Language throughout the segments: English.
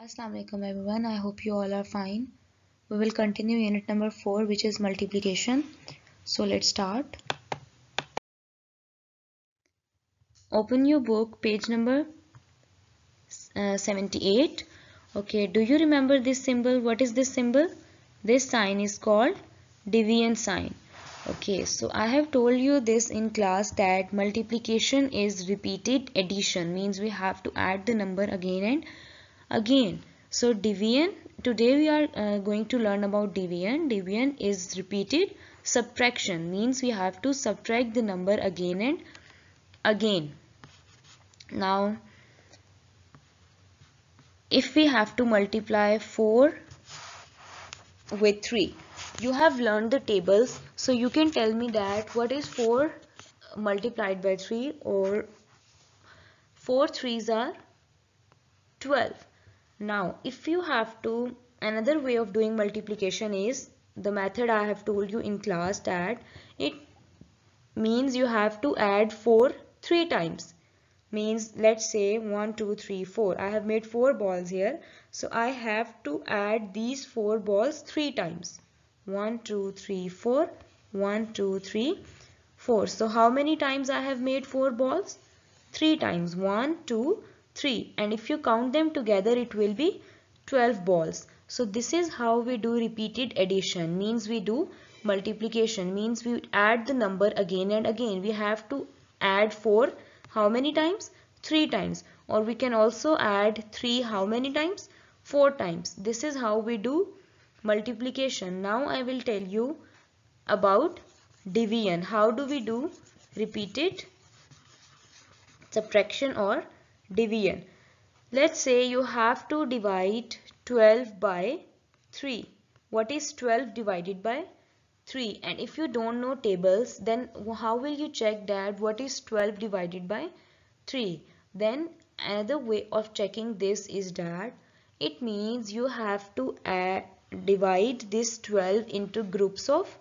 Assalamu alaikum everyone. I hope you all are fine. We will continue unit number 4, which is multiplication. So let's start. Open your book, page number 78. Okay, do you remember this symbol? What is this symbol? This sign is called division sign. Okay, so I have told you this in class that multiplication is repeated addition, means we have to add the number again and again. So division, today we are going to learn about division. Division is repeated subtraction, means we have to subtract the number again and again. Now if we have to multiply 4 with 3, you have learned the tables, so you can tell me that what is 4 multiplied by 3, or 4 threes are 12. Now if you have to, another way of doing multiplication is the method I have told you in class, that it means you have to add 4 3 times. Means let's say 1 2 3 4, I have made 4 balls here, so I have to add these 4 balls 3 times. 1 2 3 4, 1 2 3 4. So how many times I have made 4 balls? 3 times. 1 2 3, and if you count them together it will be 12 balls. So this is how we do repeated addition, means we do multiplication, means we add the number again and again. We have to add 4 how many times? 3 times. Or we can also add 3 how many times? 4 times. This is how we do multiplication. Now I will tell you about division. How do we do repeated subtraction or division? Let's say you have to divide 12 by 3. What is 12 divided by 3? And if you don't know tables, then how will you check that what is 12 divided by 3? Then another way of checking this is that it means you have to divide this 12 into groups of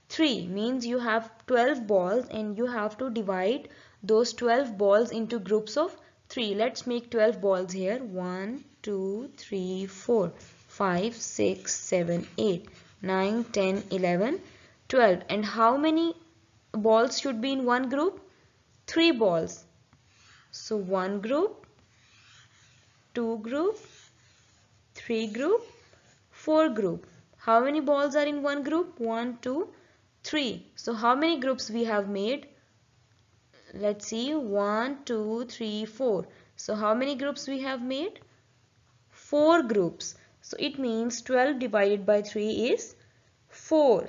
3. Means you have 12 balls and you have to divide those 12 balls into groups of 3. Let's make 12 balls here. 1 2 3 4 5 6 7 8 9 10 11 12. And how many balls should be in one group? 3 balls. So 1 group, 2 group, 3 group, 4 group. How many balls are in one group? 1 2 3. So how many groups we have made? Let's see. 1 2 3 4. So how many groups we have made? 4 groups. So it means 12 divided by 3 is 4.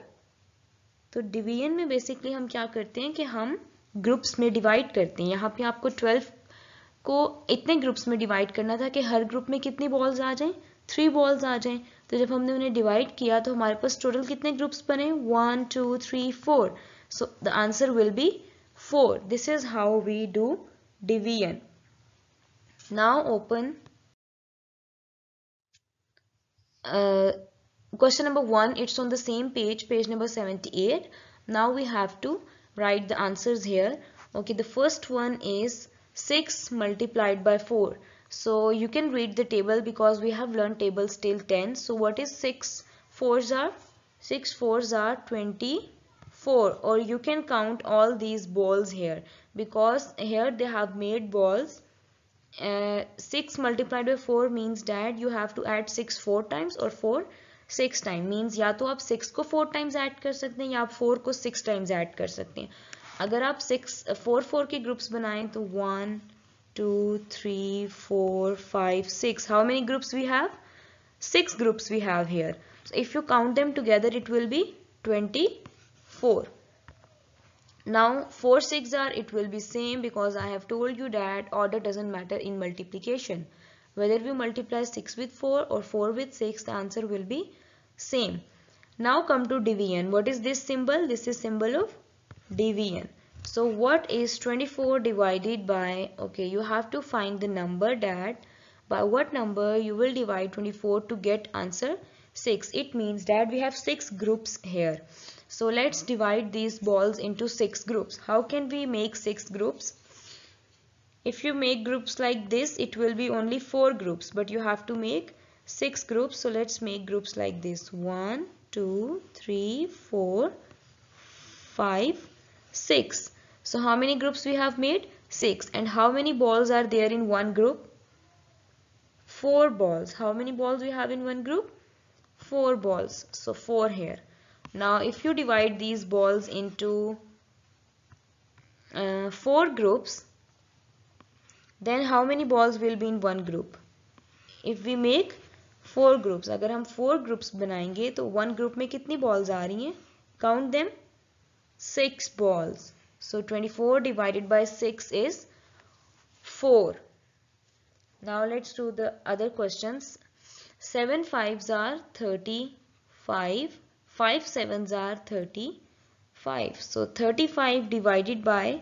तो division में basically हम क्या करते हैं कि हम groups में divide करते हैं. यहाँ पे आपको 12 को इतने ग्रुप्स में डिवाइड करना था कि हर ग्रुप में कितनी बॉल्स आ जाएं? 3 बॉल्स आ जाएं. तो जब हमने उन्हें डिवाइड किया तो हमारे पास टोटल कितने ग्रुप्स बने? 1 2 3 4. So the answer will be 4. This is how we do division. Now open question number 1. It's on the same page, page number 78. Now we have to write the answers here. Okay, the first one is 6 multiplied by 4. So you can read the table because we have learned tables till 10. So what is 6 fours are? 6 fours are 24. Or you can count all these balls here because here they have made balls. 6 multiplied by 4 means that you have to add 6 4 times or 4 6 time. Means या तो आप 6 को 4 times add कर सकते हैं या आप 4 को 6 टाइम्स ऐड कर सकते हैं. अगर आप 4 के ग्रुप्स बनाएं तो 1 2 3 4 5 6. How many groups we have? 6 groups we have here. So if you count them together it will be 24. Now 4 6 are, it will be same because I have told you that order doesn't matter in multiplication. Whether we multiply 6 with 4 or 4 with 6, the answer will be same. Now come to division. What is this symbol? This is symbol of division. So what is 24 divided by? Okay, you have to find the number that by what number you will divide 24 to get answer 6. It means that we have 6 groups here. So let's divide these balls into 6 groups. How can we make 6 groups? If you make groups like this, it will be only 4 groups, but you have to make 6 groups. So let's make groups like this. 1, 2, 3, 4, 5, 6. So how many groups we have made? 6. And how many balls are there in one group? 4 balls. How many balls we have in one group? 4 balls. So 4 here. Now if you divide these balls into 4 groups, then how many balls will be in one group? If we make 4 groups, अगर हम 4 groups बनाएंगे तो one group में कितनी balls आ रही हैं? Count them. 6 balls. So 24 divided by 6 is 4. Now let's do the other questions. 7 5s are 35. 5 7s are 35. So 35 divided by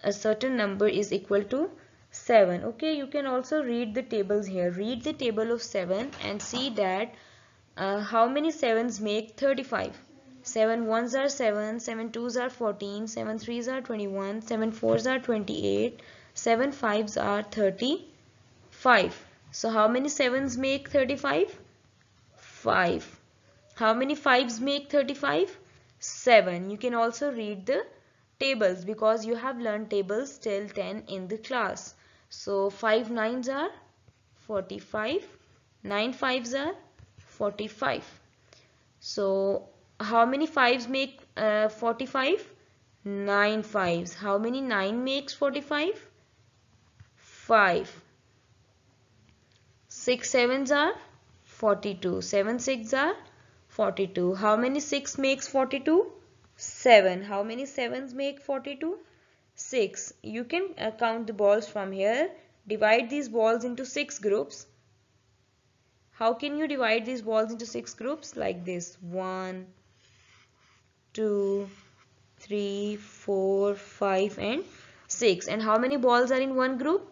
a certain number is equal to 7. Okay, you can also read the tables here. Read the table of 7 and see that how many 7s make 35. 7 1s are 7, 7 2s are 14, 7 3s are 21, 7 4s are 28, 7 5s are 35. So how many 7s make 35? 5. How many 5s make 35? 7. You can also read the tables because you have learned tables till 10 in the class. So 5 9s are 45, 9 5s are 45. So how many 5s make 45? 9 5s. How many 9 makes 45? 5. 6 7s are 42. 7 6 are 42. How many 6 makes 42? 7. How many 7s make 42? 6. You can count the balls from here. Divide these balls into 6 groups. How can you divide these balls into 6 groups? Like this. 1, 2, 3, 4, 5 and 6. And how many balls are in one group?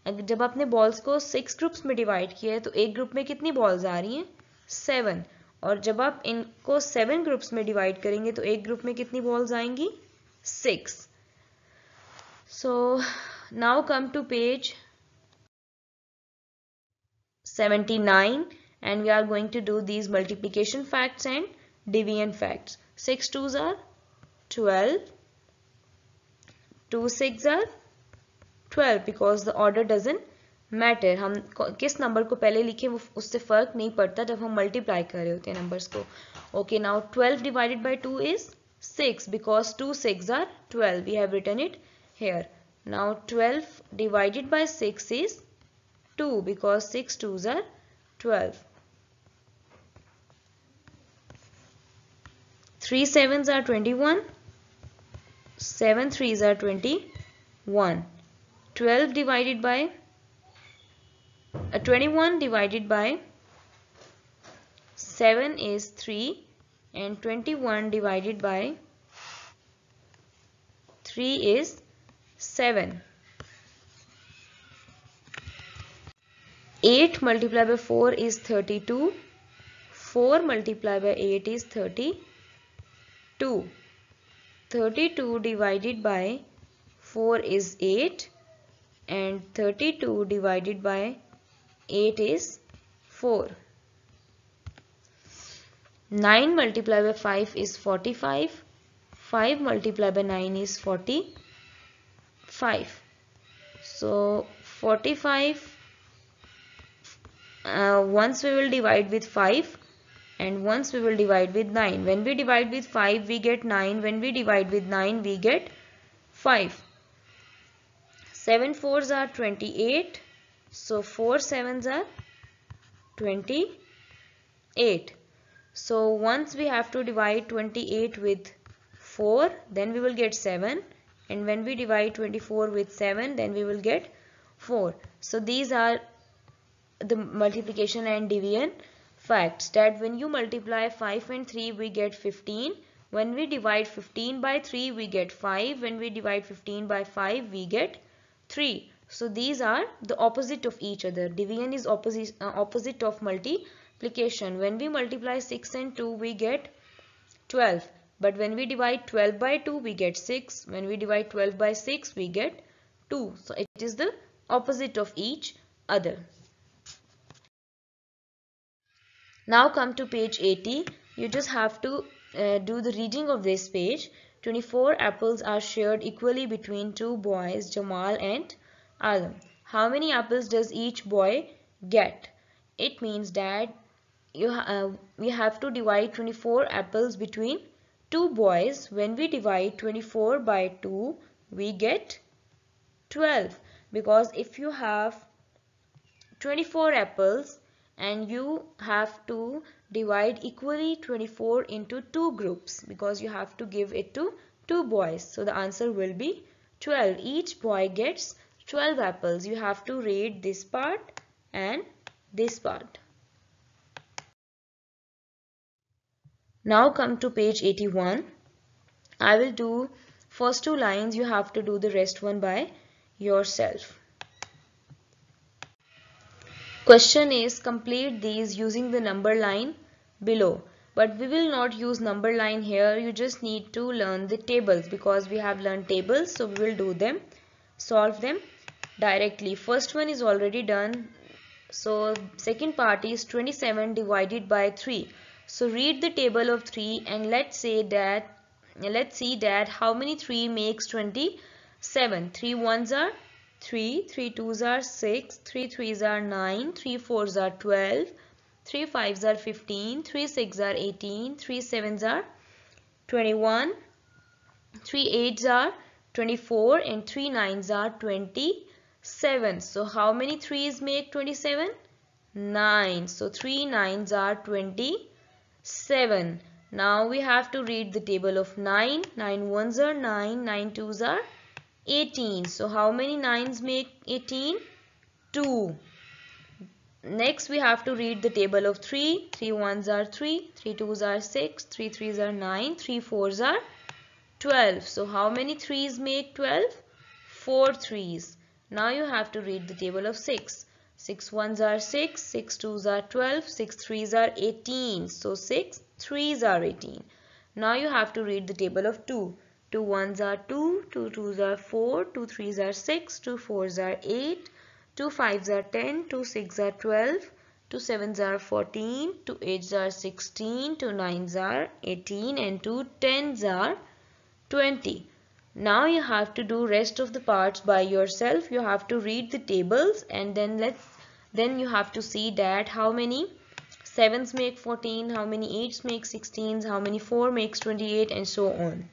जब आपने balls को 6 groups में divide किया है तो एक group में कितनी balls आ रही हैं? 7. और जब आप इनको 7 groups में divide करेंगे तो एक group में कितनी balls आएंगी? 6. So now come to page 79 and we are going to do these multiplication facts and division facts. 6 2s are 12, 2 6 are 12 because the order doesn't matter. हम किस नंबर को पहले लिखें वो उससे फर्क नहीं पड़ता जब हम मल्टीप्लाई कर रहे होते हैं नंबर्स को. Okay, now 12 divided by 2 is 6 because 2 6 are 12. We have written it here. Now 12 divided by 6 is 2 because 6 2s are 12. 3 7s are 21. 7 3s are 21. 12 divided by 21 divided by 7 is 3 and 21 divided by 3 is 7. 8 multiplied by 4 is 32. 4 multiplied by 8 is 32. 32 divided by 4 is 8 and 32 divided by 8 is 4. 9 multiplied by 5 is 45. 5 multiplied by 9 is 45. So 45 once we will divide with 5 and once we will divide with 9. When we divide with 5 we get 9. When we divide with 9 we get 5. 7 4s are 28. So 4 7s are 28. So once we have to divide 28 with 4 then we will get 7. And when we divide 24 with 7 then we will get 4. So these are the multiplication and division facts, that when you multiply 5 and 3 we get 15. When we divide 15 by 3 we get 5. When we divide 15 by 5 we get 3. So these are the opposite of each other. Division is opposite of multiplication. When we multiply 6 and 2 we get 12. But when we divide 12 by 2 we get 6. When we divide 12 by 6 we get 2. So it is the opposite of each other. Now come to page 80. You just have to do the reading of this page. 24 apples are shared equally between two boys, Jamal and Alam. How many apples does each boy get? It means that we have to divide 24 apples between two boys. When we divide 24 by 2, we get 12. Because if you have 24 apples and you have to divide equally 24 into two groups, because you have to give it to two boys, so the answer will be 12. Each boy gets 12 apples. You have to read this part and this part. Now come to page 81. I will do first two lines. You have to do the rest one by yourself. Question is, complete these using the number line below. But we will not use number line here. You just need to learn the tables, because we have learned tables. So we will do them, solve them directly. First one is already done. So second part is 27 divided by 3. So read the table of 3 and let's see that how many 3 makes 27. 3 ones are 3, 3 twos are 6, 3 threes are 9, 3 fours are 12, 3 fives are 15, 3 sixes are 18, 3 sevens are 21, 3 eights are 24 and 3 nines are 27. So how many 3's make 27? 9. So 3 nines are 27. Now we have to read the table of 9. 9 ones are 9, 9 twos are 18. So how many 9's make 18? 2. Next we have to read the table of 3. 3 ones are 3, 3 twos are 6, 3 threes are 9, 3 fours are 12. So how many 3's make 12? 4 threes. Now you have to read the table of 6. 6 ones are 6, 6 twos are 12, 6 threes are 18. So 6 threes are 18. Now you have to read the table of 2. 2 ones are 2, 2 twos are 4, 2 threes are 6, 2 fours are 8, 2 fives are 10, 2 sixes are 12, 2 sevens are 14, 2 eights are 16, 2 nines are 18 and 2 tens are 20. Now you have to do rest of the parts by yourself. You have to read the tables and then you have to see that how many 7's make 14, how many 8's make 16, how many 4 makes 28 and so on.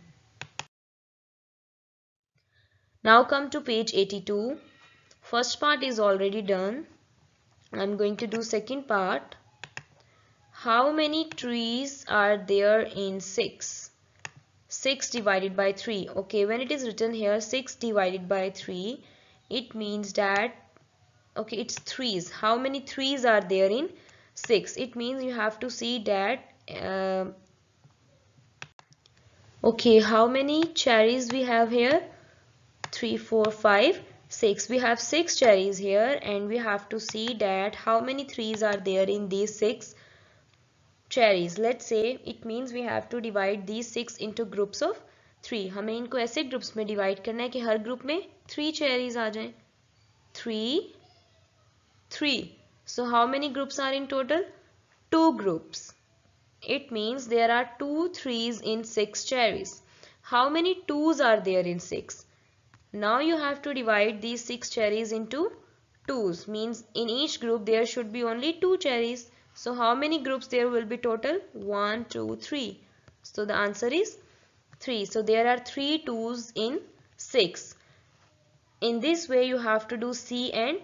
Now come to page 82. First part is already done. I'm going to do second part. How many trees are there in 6? 6 divided by 3. Okay, when it is written here 6 divided by 3, it means that, okay, it's 3's. How many 3's are there in 6? It means you have to see that, okay, how many cherries we have here? 3, 4, 5, 6. We have 6 cherries here and we have to see that how many 3's are there in these 6 cherries. Let's say it means we have to divide these 6 into groups of 3. हमें इनको ऐसे groups में divide करना है कि हर group में 3 cherries आ जाएं. 3, 3. So how many groups are in total? 2 groups. It means there are 2 3's in 6 cherries. How many 2's are there in 6? Now you have to divide these 6 cherries into 2's. Means in each group there should be only 2 cherries. So how many groups there will be total? 1, 2, 3. So the answer is 3. So there are 3 2's in 6. In this way you have to do C and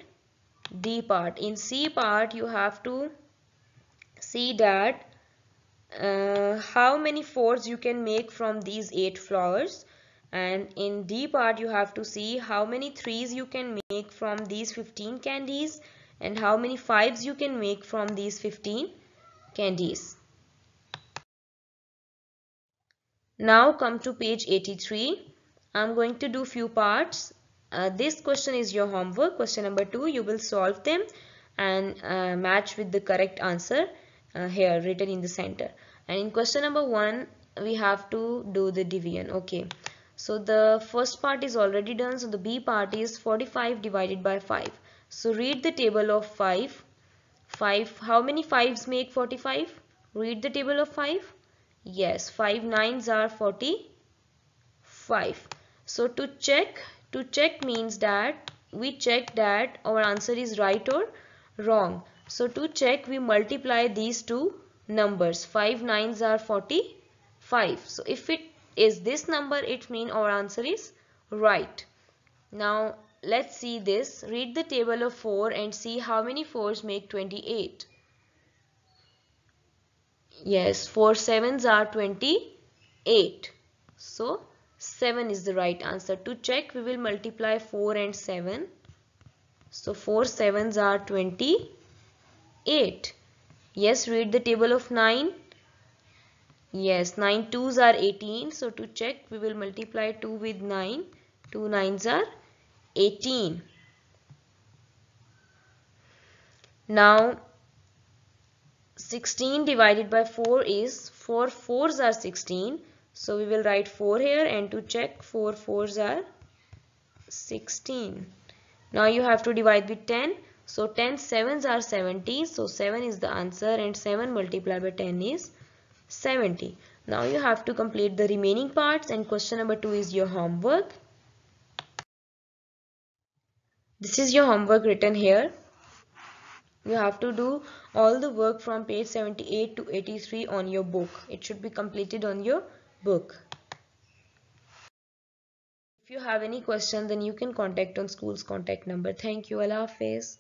D part. In C part you have to see that how many 4's you can make from these 8 flowers. And in D part you have to see how many 3's you can make from these 15 candies and how many 5's you can make from these 15 candies. Now come to page 83. I'm going to do few parts. This question is your homework. Question number 2. You will solve them and match with the correct answer here written in the center. And in question number 1 we have to do the division. Okay. So the first part is already done. So the B part is 45 divided by 5. So read the table of 5. 5. How many 5s make 45? Read the table of 5. Yes, 5 9s are 45. So to check means that we check that our answer is right or wrong. So to check, we multiply these two numbers. 5 9s are 45. So if it is this number, it means our answer is right. Now let's see this. Read the table of 4 and see how many 4s make 28. Yes, 4 7s are 28. So 7 is the right answer. To check, we will multiply 4 and 7. So 4 7s are 28. Yes, read the table of 9. Yes, 9 2s are 18. So to check, we will multiply 2 with 9. 2 9s are 18. Now 16 divided by 4 is 4 4s are 16. So we will write 4 here, and to check, 4 4s are 16. Now you have to divide with 10. So 10 7s are 70. So 7 is the answer, and 7 multiplied by 10 is 70. Now you have to complete the remaining parts, and question number 2 is your homework. This is your homework written here. You have to do all the work from page 78 to 83 on your book. It should be completed on your book. If you have any question, then you can contact on school's contact number. Thank you. Allah Hafiz.